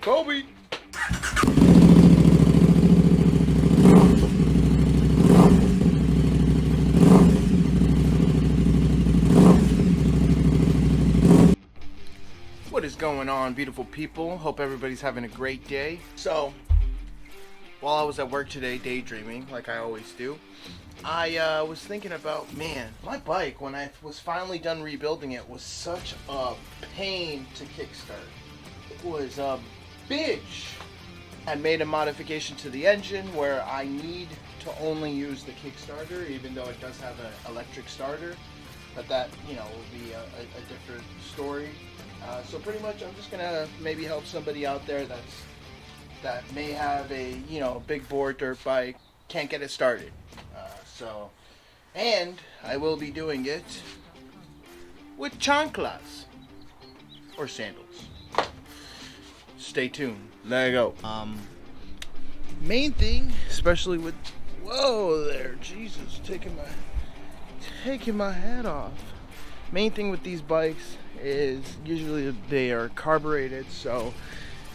Kobe. What is going on, beautiful people? Hope everybody's having a great day. So, while I was at work today daydreaming, like I always do, I was thinking about, man, my bike, when I was finally done rebuilding it, was such a pain to kickstart. It was a bitch. I made a modification to the engine where I need to only use the Kickstarter, even though it does have an electric starter. But that, you know, will be a different story. So pretty much I'm just gonna maybe help somebody out there that may have a, you know, big bore dirt bike, can't get it started. And I will be doing it with chanclas or sandals. Stay tuned. There you go. Main thing, especially with, whoa there, Jesus, taking my hat off. Main thing with these bikes is usually they are carbureted, so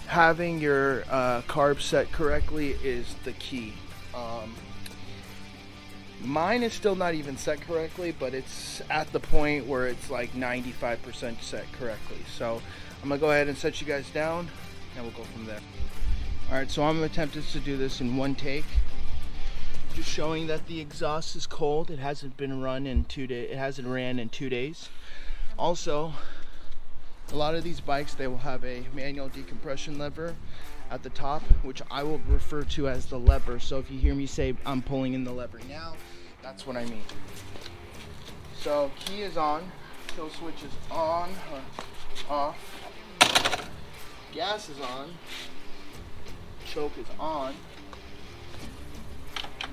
having your carb set correctly is the key. Mine is still not even set correctly, but it's at the point where it's like 95% set correctly. So I'm gonna go ahead and set you guys down and we'll go from there. Alright, so I'm attempting to do this in one take. Just showing that the exhaust is cold. It hasn't been run in 2 days. It hasn't ran in 2 days. Also, a lot of these bikes, they will have a manual decompression lever at the top, which I will refer to as the lever. So if you hear me say I'm pulling in the lever now, that's what I mean. So key is on, kill switch is on or off, gas is on, choke is on.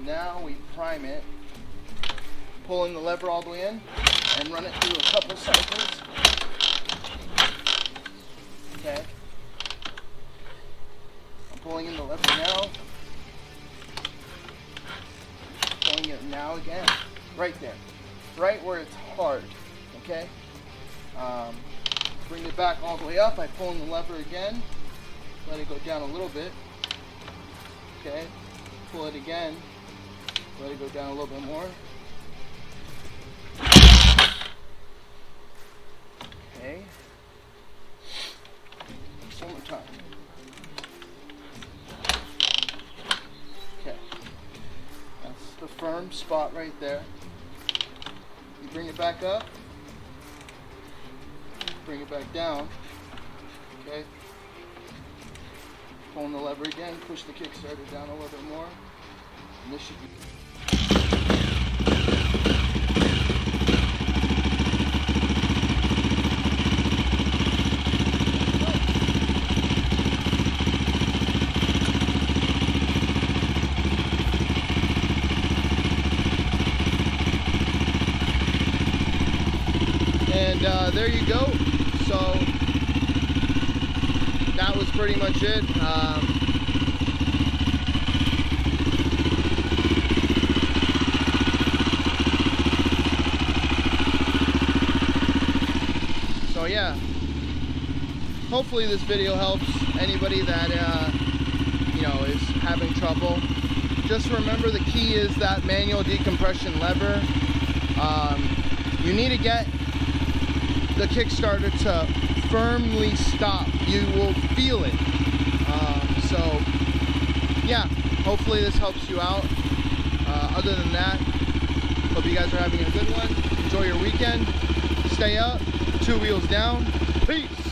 Now we prime it, pulling the lever all the way in and run it through a couple cycles. Okay. I'm pulling in the lever now. Pulling it now again. Right there. Right where it's hard. Okay? Bring it back all the way up. I pull in the lever again. Let it go down a little bit. Okay? Pull it again. Let it go down a little bit more. Okay. One more time. Okay. That's the firm spot right there. You bring it back up. Bring it back down. Okay. Pulling the lever again. Push the Kickstarter down a little bit more. And this should be. And there you go. So that was pretty much it. So yeah, hopefully this video helps anybody that you know, is having trouble. Just remember, the key is that manual decompression lever. You need to get the Kickstarter to firmly stop. You will feel it. So yeah, hopefully this helps you out. Other than that, hope you guys are having a good one. Enjoy your weekend. Stay up. 2 wheels down. Peace.